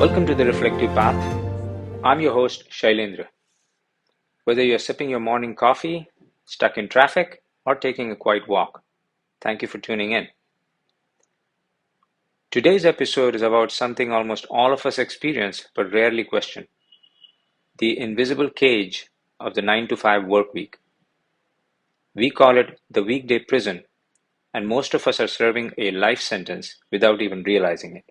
Welcome to the Reflective Path. I'm your host, Shailendra. Whether you're sipping your morning coffee, stuck in traffic, or taking a quiet walk, thank you for tuning in. Today's episode is about something almost all of us experience but rarely question: the invisible cage of the 9 to 5 work week. We call it the weekday prison, and most of us are serving a life sentence without even realizing it.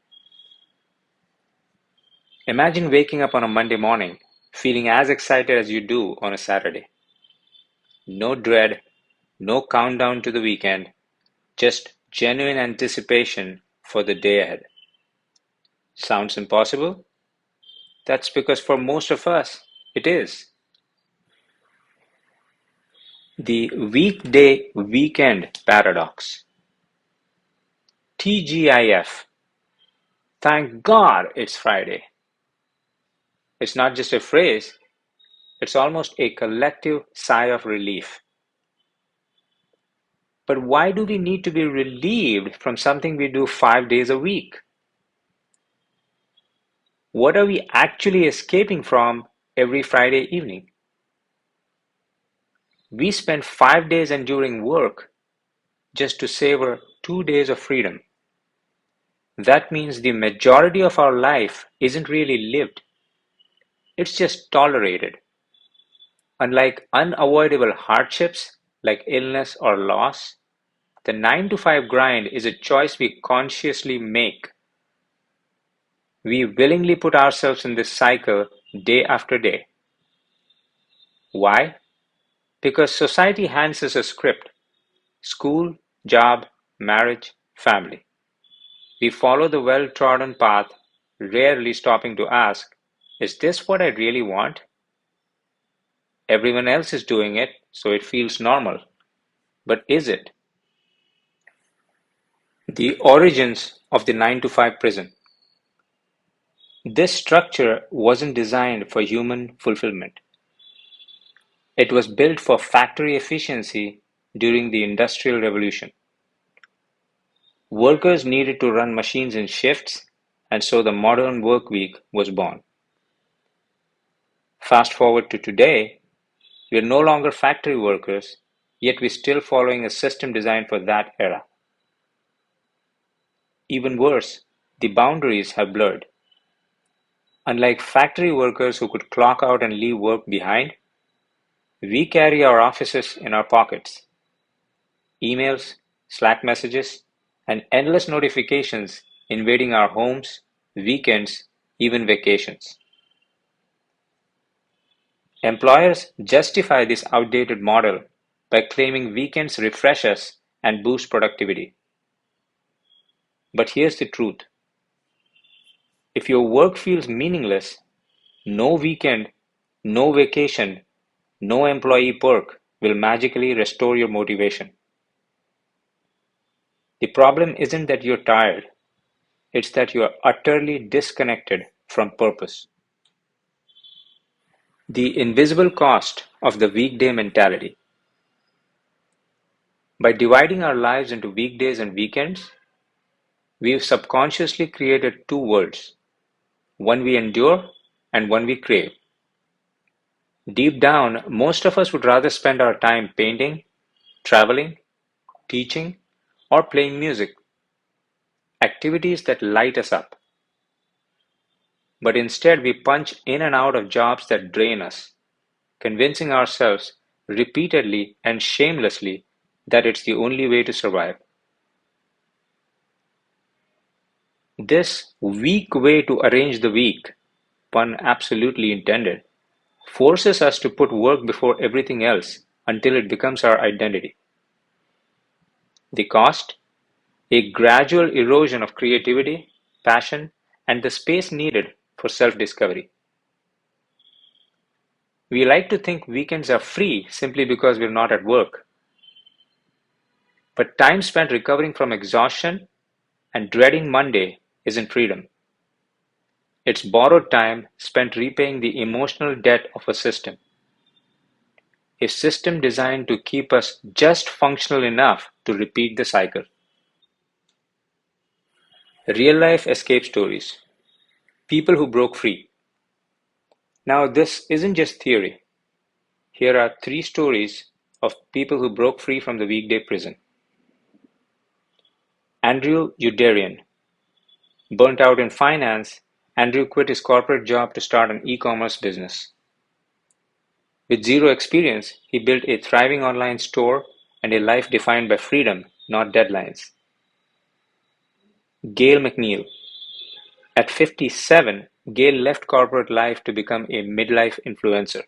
Imagine waking up on a Monday morning feeling as excited as you do on a Saturday. No dread, no countdown to the weekend, just genuine anticipation for the day ahead. Sounds impossible? That's because for most of us, it is. The weekday weekend paradox. TGIF. Thank God it's Friday. It's not just a phrase, it's almost a collective sigh of relief. But why do we need to be relieved from something we do 5 days a week? What are we actually escaping from every Friday evening? We spend 5 days enduring work just to savor 2 days of freedom. That means the majority of our life isn't really lived, it's just tolerated. Unlike unavoidable hardships like illness or loss, the 9 to 5 grind is a choice we consciously make. We willingly put ourselves in this cycle day after day. Why? Because society hands us a script: school, job, marriage, family. We follow the well trodden path, rarely stopping to ask, is this what I really want? Everyone else is doing it, so it feels normal. But is it? The origins of the 9 to 5 prison. This structure wasn't designed for human fulfillment. It was built for factory efficiency during the Industrial Revolution. Workers needed to run machines in shifts, and so the modern work week was born. Fast forward to today, we are no longer factory workers, yet we're still following a system designed for that era. Even worse, the boundaries have blurred. Unlike factory workers who could clock out and leave work behind, we carry our offices in our pockets. Emails, Slack messages, and endless notifications invading our homes, weekends, even vacations. Employers justify this outdated model by claiming weekends refresh us and boost productivity. But here's the truth: if your work feels meaningless, no weekend, no vacation, no employee perk will magically restore your motivation. The problem isn't that you're tired, it's that you are utterly disconnected from purpose. The invisible cost of the weekday mentality. By dividing our lives into weekdays and weekends, we've subconsciously created two worlds: one we endure and one we crave. Deep down, most of us would rather spend our time painting, traveling, teaching, or playing music, activities that light us up. But instead, we punch in and out of jobs that drain us, convincing ourselves repeatedly and shamelessly that it's the only way to survive. This weak way to arrange the week, pun absolutely intended, forces us to put work before everything else until it becomes our identity. The cost? A gradual erosion of creativity, passion, and the space needed for self-discovery. We like to think weekends are free simply because we're not at work. But time spent recovering from exhaustion and dreading Monday isn't freedom. It's borrowed time spent repaying the emotional debt of a system. A system designed to keep us just functional enough to repeat the cycle. Real life escape stories. People who broke free. Now, this isn't just theory. Here are three stories of people who broke free from the weekday prison. Andrew Udarian. Burnt out in finance, Andrew quit his corporate job to start an e-commerce business. With zero experience, he built a thriving online store and a life defined by freedom, not deadlines. Gail McNeil. At 57, Gail left corporate life to become a midlife influencer.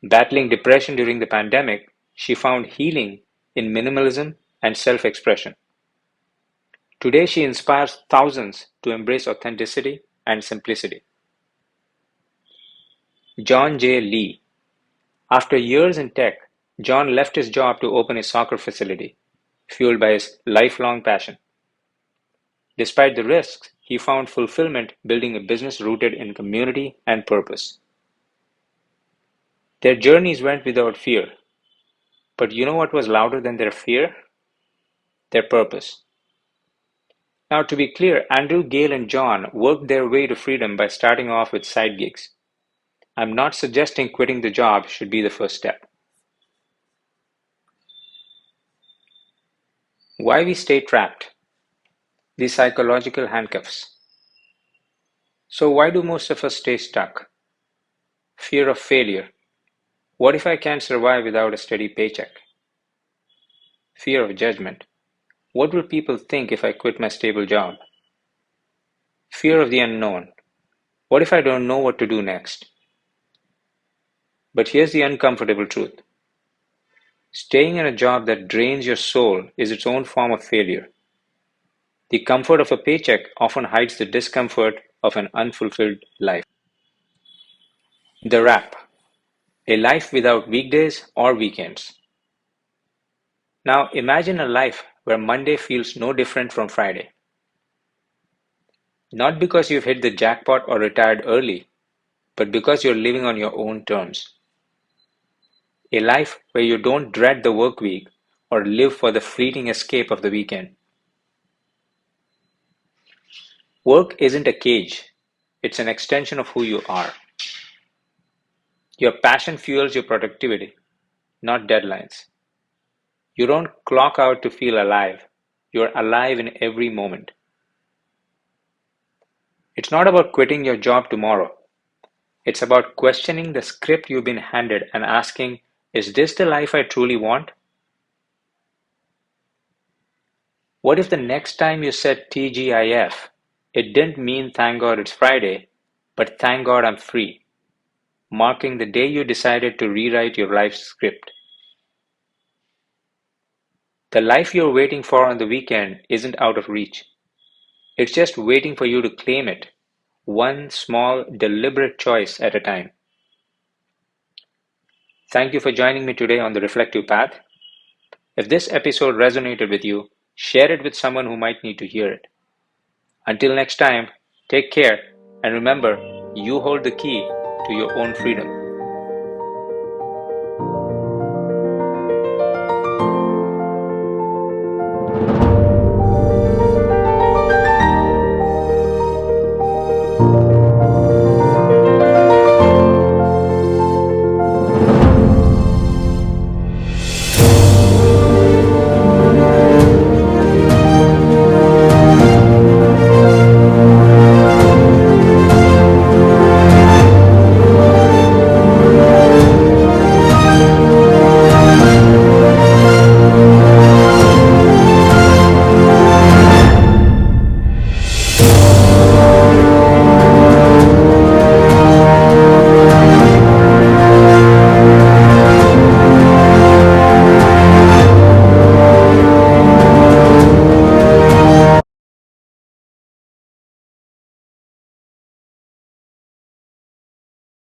Battling depression during the pandemic, she found healing in minimalism and self-expression. Today, she inspires thousands to embrace authenticity and simplicity. John J. Lee. After years in tech, John left his job to open a soccer facility, fueled by his lifelong passion. Despite the risks, he found fulfillment building a business rooted in community and purpose. Their journeys went without fear, but you know what was louder than their fear? Their purpose. Now, to be clear, Andrew, Gail, and John worked their way to freedom by starting off with side gigs. I'm not suggesting quitting the job should be the first step. Why we stay trapped. The psychological handcuffs. So, why do most of us stay stuck? Fear of failure. What if I can't survive without a steady paycheck? Fear of judgment. What will people think if I quit my stable job? Fear of the unknown. What if I don't know what to do next? But here's the uncomfortable truth. Staying in a job that drains your soul is its own form of failure. The comfort of a paycheck often hides the discomfort of an unfulfilled life. The wrap. A life without weekdays or weekends. Now imagine a life where Monday feels no different from Friday. Not because you've hit the jackpot or retired early, but because you're living on your own terms. A life where you don't dread the work week or live for the fleeting escape of the weekend. Work isn't a cage, it's an extension of who you are. Your passion fuels your productivity, not deadlines. You don't clock out to feel alive, you're alive in every moment. It's not about quitting your job tomorrow. It's about questioning the script you've been handed and asking, is this the life I truly want? What if the next time you said TGIF, it didn't mean thank God it's Friday, but thank God I'm free, marking the day you decided to rewrite your life's script? The life you're waiting for on the weekend isn't out of reach. It's just waiting for you to claim it, one small, deliberate choice at a time. Thank you for joining me today on the Reflective Path. If this episode resonated with you, share it with someone who might need to hear it. Until next time, take care and remember, you hold the key to your own freedom.